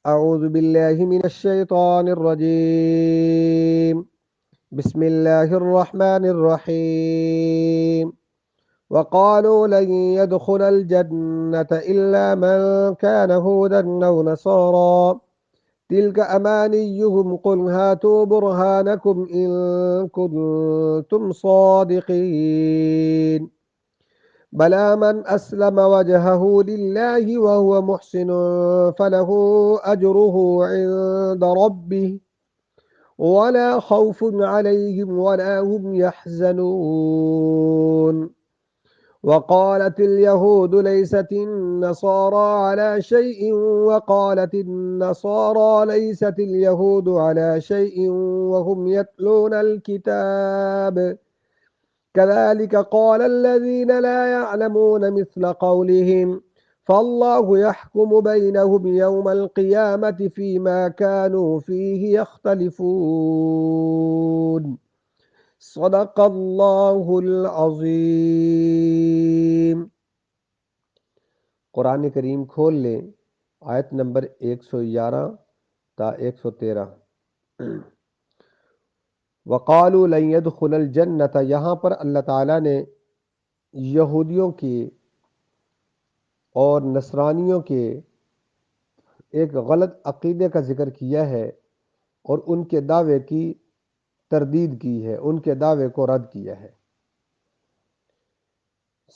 أعوذ بالله من الشيطان الرجيم. بسم الله الرحمن الرحيم. وقالوا لن يدخل الجنة إلا من كان هودا أو نصارى تلك أمانيهم قل هاتوا برهانكم إن كنتم صادقين بلى من أسلم وجهه لله وهو محسن فله أجره عند ربه ولا خوف عليهم ولا هم يحزنون. وقالت اليهود ليست النصارى على شيء وقالت النصارى ليست اليهود على شيء وهم يتلون الكتاب كذلك قال الذين لا يعلمون مثل قولهم فالله يحكم بينهم يوم القيامة فيما كانوا فيه يختلفون. صدق اللہ العظیم. قرآن کریم کھول لیں آیت نمبر 111 تا 113. وقالوا لن يدخل الجنت، یہاں پر اللہ تعالیٰ نے یہودیوں کے اور نصرانیوں کے ایک غلط عقیدے کا ذکر کیا ہے اور ان کے دعوے کی تردید کی ہے، ان کے دعوے کو رد کیا ہے.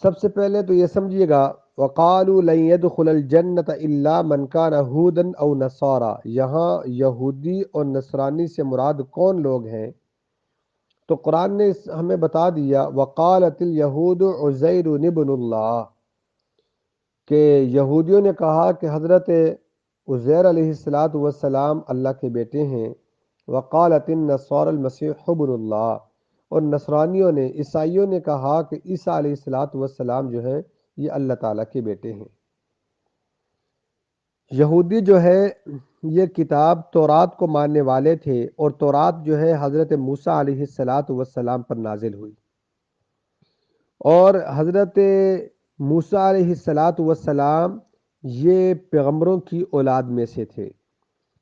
سب سے پہلے تو یہ سمجھیے گا وقالوا لن يدخل الجنت الا من كان هودا او نصارى، یہاں یہودی اور نصرانی سے مراد کون لوگ ہیں؟ تو قرآن نے ہمیں بتا دیا وقالت الیہود عزیر ابن اللہ، کہ یہودیوں نے کہا کہ حضرت عزیر علیہ السلام اللہ کے بیٹے ہیں. وقالت النصارى المسیح ابن اللہ، اور نصرانیوں نے، عیسائیوں نے کہا کہ عیسیٰ علیہ السلام جو ہے یہ اللہ تعالیٰ کے بیٹے ہیں. یہودی جو ہے یہ کتاب تورات کو ماننے والے تھے، اور تورات جو ہے حضرت موسیٰ علیہ السلام پر نازل ہوئی، اور حضرت موسیٰ علیہ السلام یہ پیغمبروں کی اولاد میں سے تھے.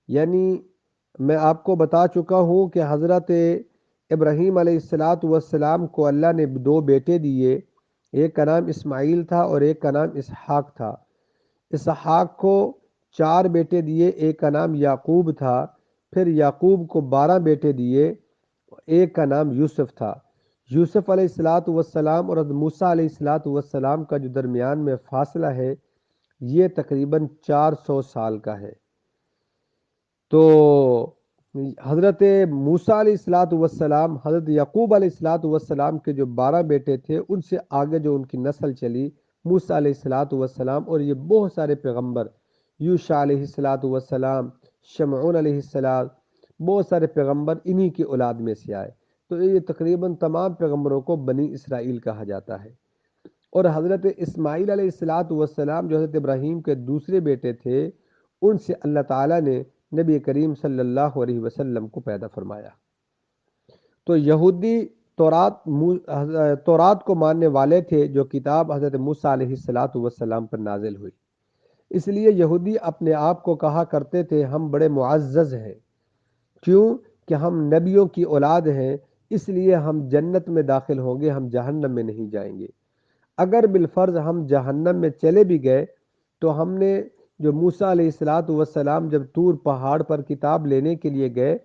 یعنی میں آپ کو بتا چکا ہوں کہ حضرت ابراہیم علیہ السلام کو اللہ نے 2 بیٹے دیے، ایک کا نام اسماعیل تھا اور ایک کا نام اسحاق تھا. اسحاق کو 4 بیٹے دیے، ایک کا نام یعقوب تھا. پھر یعقوب کو 12 بیٹے دیے، ایک کا نام یوسف تھا. یوسف علیہ السلام اور حضرت موسیٰ علیہ السلام کا جو درمیان میں فاصلہ ہے یہ تقریباً 400 سال کا ہے. تو حضرت موسیٰ علیہ السلام، حضرت یعقوب علیہ السلام کے جو 12 بیٹے تھے ان سے آگے جو ان کی نسل چلی موسیٰ علیہ السلام، اور یہ بہت سارے پیغمبر، یوشع علیہ السلام، شمعون علیہ السلام، بہت سارے پیغمبر انہی کی اولاد میں سے آئے. تو یہ تقریباً تمام پیغمبروں کو بنی اسرائیل کہا جاتا ہے. اور حضرت اسماعیل علیہ السلام جو حضرت ابراہیم کے دوسرے بیٹے تھے، ان سے اللہ تعالیٰ نے نبی کریم صلی اللہ علیہ وسلم کو پیدا فرمایا. تو یہودی تورات کو ماننے والے تھے جو کتاب حضرت موسیٰ علیہ السلام پر نازل ہوئی. اس لیے یہودی اپنے آپ کو کہا کرتے تھے ہم بڑے معزز ہیں، کیوں کہ ہم نبیوں کی اولاد ہیں، اس لیے ہم جنت میں داخل ہوں گے، ہم جہنم میں نہیں جائیں گے. اگر بالفرض ہم جہنم میں چلے بھی گئے تو ہم نے جو موسیٰ علیہ السلام جب طور پہاڑ پر کتاب لینے کے لیے گئے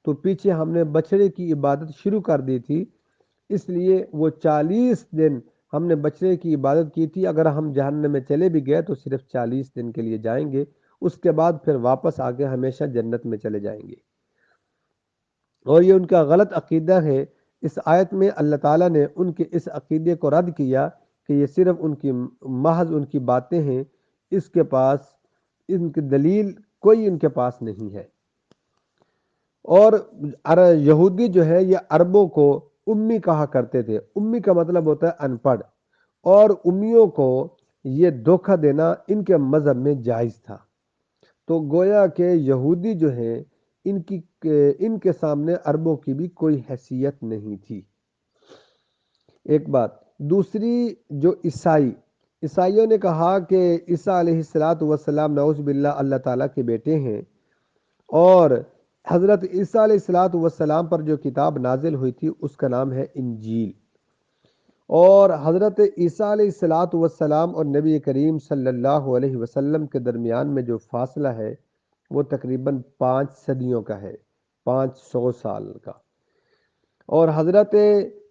تو پیچھے ہم نے بچڑے کی عبادت شروع کر دی تھی، اس لیے وہ 40 دن ہم نے بچڑے کی عبادت کی تھی. اگر ہم جہنم میں چلے بھی گئے تو صرف 40 دن کے لیے جائیں گے، اس کے بعد پھر واپس آ کے ہمیشہ جنت میں چلے جائیں گے. اور یہ ان کا غلط عقیدہ ہے. اس آیت میں اللہ تعالیٰ نے ان کے اس عقیدے کو رد کیا کہ یہ صرف ان کی محض ان کی باتیں ہیں، اس کے پاس ان کی دلیل کوئی ان کے پاس نہیں ہے. اور یہودی جو ہے یہ عربوں کو امی کہا کرتے تھے. امی کا مطلب ہوتا ہے ان پڑھ، اور امیوں کو یہ دھوکہ دینا ان کے مذہب میں جائز تھا. تو گویا کہ یہودی جو ہیں ان کے سامنے عربوں کی بھی کوئی حیثیت نہیں تھی. ایک بات. دوسری جو عیسائی عیسائیوں نے کہا کہ عیسیٰ علیہ الصلاۃ والسلام نعوذ باللہ اللہ تعالیٰ کے بیٹے ہیں، اور حضرت عیسیٰ علیہ الصلاۃ والسلام پر جو کتاب نازل ہوئی تھی اس کا نام ہے انجیل، اور حضرت عیسیٰ علیہ الصلاۃ والسلام اور نبی کریم صلی اللہ علیہ وسلم کے درمیان میں جو فاصلہ ہے وہ تقریباً 5 صدیوں کا ہے، 500 سال کا، اور حضرت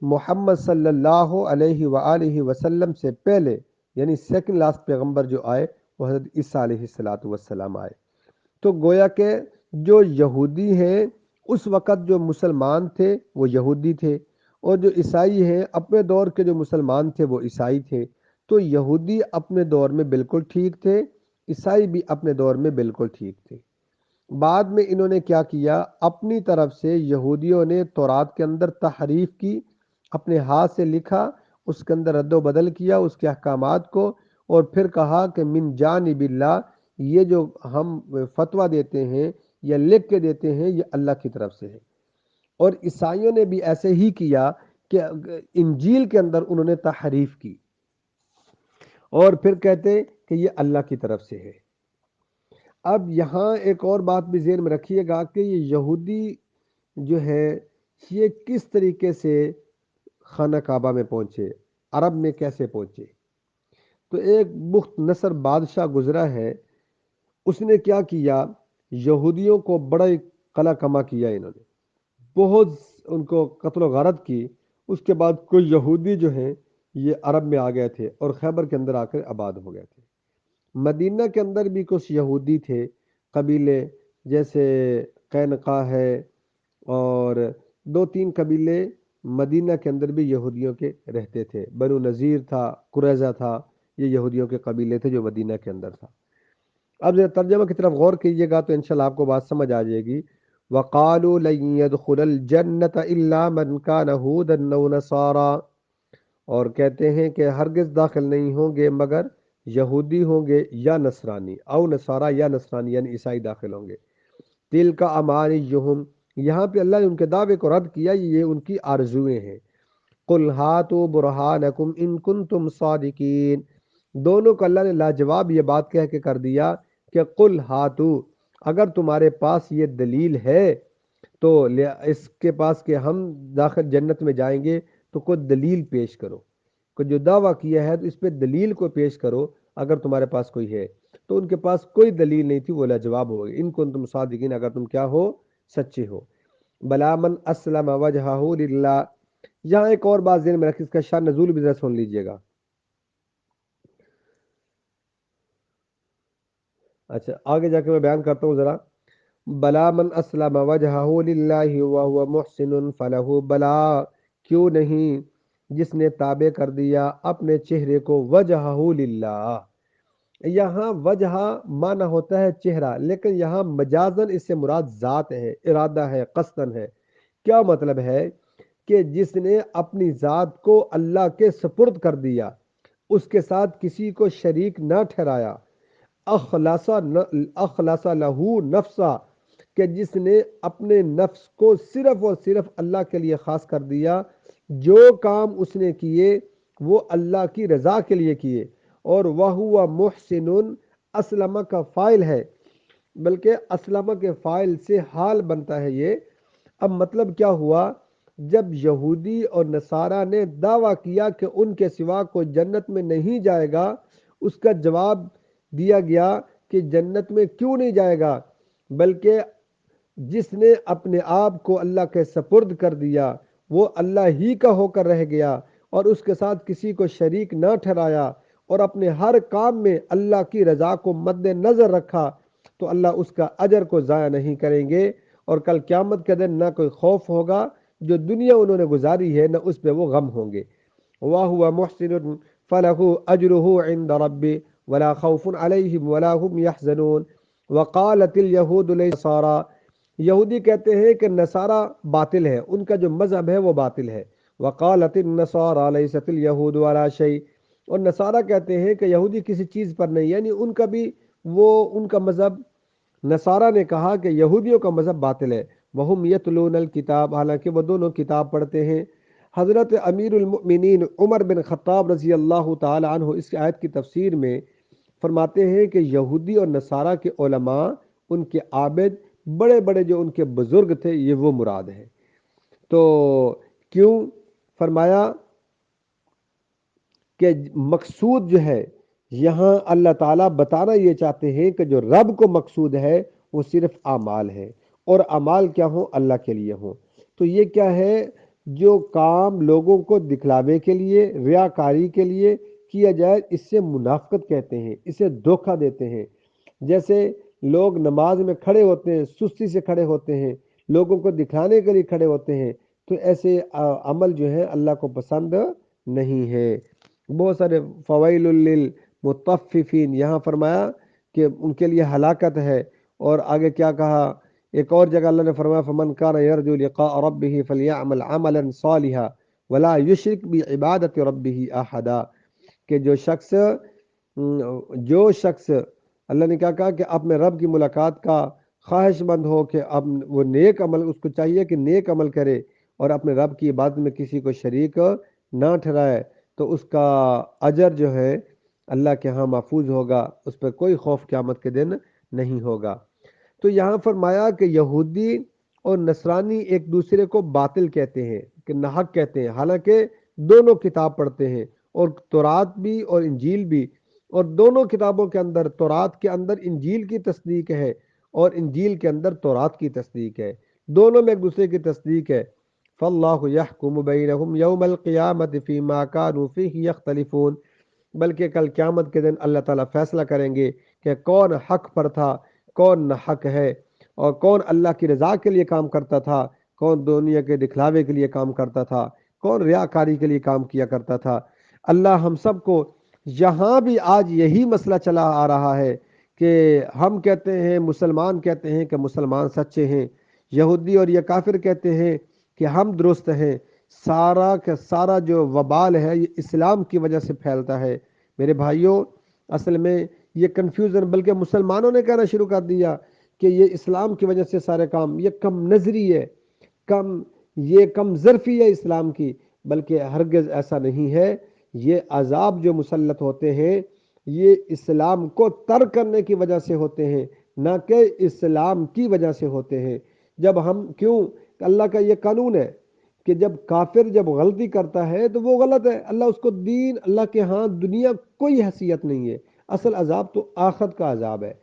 محمد صلی اللہ علیہ وآلہ وسلم سے پہلے یعنی سیکنڈ لاسٹ پیغمبر جو آئے وہ حضرت عیسیٰ علیہ الصلاۃ والسلام آئے۔ تو گویا کہ جو یہودی ہیں اس وقت جو مسلمان تھے وہ یہودی تھے، اور جو عیسائی ہیں اپنے دور کے جو مسلمان تھے وہ عیسائی تھے۔ تو یہودی اپنے دور میں بالکل ٹھیک تھے، عیسائی بھی اپنے دور میں بالکل ٹھیک تھے۔ بعد میں انہوں نے کیا کیا، اپنی طرف سے یہودیوں نے تورات کے اندر تحریف کی، اپنے ہاتھ سے لکھا، اس کے اندر رد و بدل کیا اس کے احکامات کو، اور پھر کہا کہ من جانب اللہ، یہ جو ہم فتویٰ دیتے ہیں یا لکھ کے دیتے ہیں یہ اللہ کی طرف سے ہے۔ اور عیسائیوں نے بھی ایسے ہی کیا کہ انجیل کے اندر انہوں نے تحریف کی اور پھر کہتے کہ یہ اللہ کی طرف سے ہے۔ اب یہاں ایک اور بات بھی ذہن میں رکھیے گا کہ یہ یہودی جو ہے یہ کس طریقے سے خانہ کعبہ میں پہنچے، عرب میں کیسے پہنچے۔ تو ایک بخت نصر بادشاہ گزرا ہے، اس نے کیا کیا، یہودیوں کو بڑا قلع کما کیا، انہوں نے بہت ان کو قتل و غارت کی۔ اس کے بعد کوئی یہودی جو ہیں یہ عرب میں آ گئے تھے اور خیبر کے اندر آ کر آباد ہو گئے تھے۔ مدینہ کے اندر بھی کچھ یہودی تھے قبیلے، جیسے قینقاع ہے، اور 2-3 قبیلے مدینہ کے اندر بھی یہودیوں کے رہتے تھے، بنو نذیر تھا، قریظہ تھا، یہ یہودیوں کے قبیلے تھے جو مدینہ کے اندر تھا۔ اب ذرا ترجمہ کی طرف غور کیجیے گا تو انشاءاللہ آپ کو بات سمجھ آ جائے گی۔ وَقَالُوا لَن يَدْخُلَ الْجَنَّةَ إِلَّا مَنْ كَانَ هُودًا أَوْ نَصَارَىٰ، اور کہتے ہیں کہ ہرگز داخل نہیں ہوں گے مگر یہودی ہوں گے یا نصرانی، او نصارہ یا نصرانی یعنی عیسائی داخل ہوں گے۔ تِلْکَ أَمَانِیُّہُم، یہاں پہ اللہ نے ان کے دعوے کو رد کیا، یہ ان کی آرزویں ہیں۔ قُلْ هَاتُوا بُرْهَانَکُمْ إِن كُنتُمْ صَادِقِینَ، دونوں کو اللہ نے لاجواب یہ بات کہہ کے کر دیا کہ قُلْ هَاتُوا، اگر تمہارے پاس یہ دلیل ہے تو اس کے پاس کہ ہم داخل جنت میں جائیں گے تو کوئی دلیل پیش کرو، کوئی جو دعویٰ کیا ہے تو اس پہ دلیل کو پیش کرو اگر تمہارے پاس کوئی ہے۔ تو ان کے پاس کوئی دلیل نہیں تھی، وہ لاجواب ہو گئے، ان کنتم صادقین، اگر تم کیا ہو، سچے ہو۔ بلا من اسلم وجہہ للہ، یہاں ایک اور بات ذہن میں رکھ، اس کا شان نزول بھی ذرا سن لیجئے گا۔ اچھا آگے جا کے میں بیان کرتا ہوں ذرا۔ بلا من اسلم وجہہ للہ وہو محسن فلہ، بلا کیوں نہیں، جس نے تابع کر دیا اپنے چہرے کو وجہہ للہ، یہاں وجہ معنی ہوتا ہے چہرہ، لیکن یہاں مجازن اس سے مراد ذات ہے، ارادہ ہے، قصدن ہے۔ کیا مطلب ہے کہ جس نے اپنی ذات کو اللہ کے سپرد کر دیا، اس کے ساتھ کسی کو شریک نہ ٹھہرایا، اخلص لہو نفسا، کہ جس نے اپنے نفس کو صرف اور صرف اللہ کے لیے خاص کر دیا، جو کام اس نے کیے وہ اللہ کی رضا کے لیے کیے، اور وَهُوَ مُحْسِنٌ، اسلمہ کا فاعل ہے، بلکہ اسلمہ کے فاعل سے حال بنتا ہے یہ۔ اب مطلب کیا ہوا، جب یہودی اور نصارہ نے دعویٰ کیا کہ ان کے سوا کوئی جنت میں نہیں جائے گا، اس کا جواب دیا گیا کہ جنت میں کیوں نہیں جائے گا، بلکہ جس نے اپنے آپ کو اللہ کے سپرد کر دیا وہ اللہ ہی کا ہو کر رہ گیا، اور اس کے ساتھ کسی کو شریک نہ ٹھہرایا، اور اپنے ہر کام میں اللہ کی رضا کو مد نظر رکھا، تو اللہ اس کا اجر کو ضائع نہیں کریں گے، اور کل قیامت کے دن نہ کوئی خوف ہوگا، جو دنیا انہوں نے گزاری ہے نہ اس پہ وہ غم ہوں گے۔ وَهُوَ مُحْسِنٌ فَلَهُ أَجْرُهُ عِنْدَ رَبِّهِ وَلَا خَوْفٌ عَلَيْهِمْ وَلَا هُمْ يَحْزَنُونَ وَقَالَتِ الْيَهُودُ لَيْسَتِ نَصَارَىٰ، یہودی کہتے ہیں کہ نصارہ باطل ہے، ان کا جو مذہب ہے وہ باطل ہے۔ وَقَالَتِ النَّصَارَىٰ لَيْسَتِ الْيَهُودُ عَلَىٰ شَيْءٍ، اور نصارہ کہتے ہیں کہ یہودی کسی چیز پر نہیں، یعنی ان کا بھی وہ ان کا مذہب، نصارہ نے کہا کہ یہودیوں کا مذہب باطل ہے۔ وَهُمْ يَتْلُونَ الْكِتَابَ، حالانکہ وہ دونوں کتاب پڑھتے ہیں۔ حضرت امیر المؤمنین عمر بن خطاب رضی اللہ تعالی عنہ اس آیت کی تفسیر میں فرماتے ہیں کہ یہودی اور نصارہ کے علماء، ان کے عابد، بڑے بڑے جو ان کے بزرگ تھے، یہ وہ مراد ہے۔ تو کیوں؟ فرمایا کہ مقصود جو ہے یہاں اللہ تعالیٰ بتانا یہ چاہتے ہیں کہ جو رب کو مقصود ہے وہ صرف اعمال ہے، اور اعمال کیا ہوں؟ اللہ کے لیے ہوں۔ تو یہ کیا ہے؟ جو کام لوگوں کو دکھلاوے کے لیے، ریاکاری کے لیے کیا جائے، اس سے منافقت کہتے ہیں، اسے دھوکہ دیتے ہیں۔ جیسے لوگ نماز میں کھڑے ہوتے ہیں، سستی سے کھڑے ہوتے ہیں، لوگوں کو دکھانے کے لیے کھڑے ہوتے ہیں، تو ایسے عمل جو ہے اللہ کو پسند نہیں ہے۔ بہت سارے فوائل للمطففین، یہاں فرمایا کہ ان کے لیے ہلاکت ہے، اور آگے کیا کہا؟ ایک اور جگہ اللہ نے فرمایا فمن کان یرجو لقاء ربه فلیعمل عملا صالحا ولا یشرک بعبادت ربه احدا، کہ جو شخص اللہ نے کیا کہا کہ اپنے رب کی ملاقات کا خواہش مند ہو، کہ اب وہ نیک عمل، اس کو چاہیے کہ نیک عمل کرے اور اپنے رب کی عبادت میں کسی کو شریک نہ ٹھہرائے، تو اس کا اجر جو ہے اللہ کے ہاں محفوظ ہوگا، اس پہ کوئی خوف قیامت کے دن نہیں ہوگا۔ تو یہاں فرمایا کہ یہودی اور نصرانی ایک دوسرے کو باطل کہتے ہیں، کہ ناحق کہتے ہیں، حالانکہ دونوں کتاب پڑھتے ہیں، اور تورات بھی اور انجیل بھی، اور دونوں کتابوں کے اندر، تورات کے اندر انجیل کی تصدیق ہے اور انجیل کے اندر تورات کی تصدیق ہے، دونوں میں ایک دوسرے کی تصدیق ہے۔ فاللہ یحکم بینہم یوم القیامت فیما کانوا فیہ یختلفون، بلکہ کل قیامت کے دن اللہ تعالیٰ فیصلہ کریں گے کہ کون حق پر تھا، کون نہ حق ہے، اور کون اللہ کی رضا کے لیے کام کرتا تھا، کون دنیا کے دکھلاوے کے لیے کام کرتا تھا، کون ریاکاری کے لیے کام کیا کرتا تھا۔ اللہ ہم سب کو، یہاں بھی آج یہی مسئلہ چلا آ رہا ہے کہ ہم کہتے ہیں، مسلمان کہتے ہیں کہ مسلمان سچے ہیں، یہودی اور یہ کافر کہتے ہیں کہ ہم درست ہیں۔ سارا کا سارا جو وبال ہے یہ اسلام کی وجہ سے پھیلتا ہے۔ میرے بھائیوں، اصل میں یہ کنفیوژن بلکہ مسلمانوں نے کہنا شروع کر دیا کہ یہ اسلام کی وجہ سے سارے کام، یہ کم نظری ہے، یہ کم ظرفی ہے اسلام کی، بلکہ ہرگز ایسا نہیں ہے۔ یہ عذاب جو مسلط ہوتے ہیں یہ اسلام کو ترک کرنے کی وجہ سے ہوتے ہیں، نہ کہ اسلام کی وجہ سے ہوتے ہیں۔ جب ہم کیوں؟ اللہ کا یہ قانون ہے کہ جب کافر جب غلطی کرتا ہے تو وہ غلط ہے، اللہ اس کو دین، اللہ کے ہاں دنیا کوئی حیثیت نہیں ہے، اصل عذاب تو آخرت کا عذاب ہے،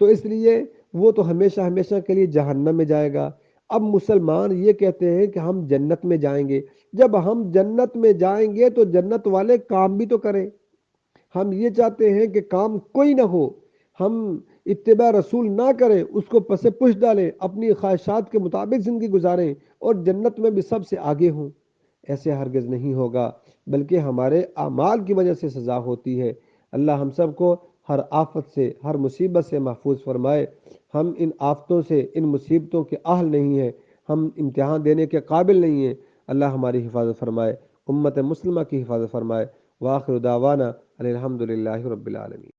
تو اس لیے وہ تو ہمیشہ ہمیشہ کے لیے جہنم میں جائے گا۔ اب مسلمان یہ کہتے ہیں کہ ہم جنت میں جائیں گے، جب ہم جنت میں جائیں گے تو جنت والے کام بھی تو کریں۔ ہم یہ چاہتے ہیں کہ کام کوئی نہ ہو، ہم اتباع رسول نہ کریں، اس کو پس پش ڈالیں، اپنی خواہشات کے مطابق زندگی گزاریں اور جنت میں بھی سب سے آگے ہوں۔ ایسے ہرگز نہیں ہوگا، بلکہ ہمارے اعمال کی وجہ سے سزا ہوتی ہے۔ اللہ ہم سب کو ہر آفت سے، ہر مصیبت سے محفوظ فرمائے۔ ہم ان آفتوں سے، ان مصیبتوں کے اہل نہیں ہیں، ہم امتحان دینے کے قابل نہیں ہیں۔ اللہ ہماری حفاظت فرمائے، امت مسلمہ کی حفاظت فرمائے۔ وآخر دعوانا الحمد للہ رب العالمین۔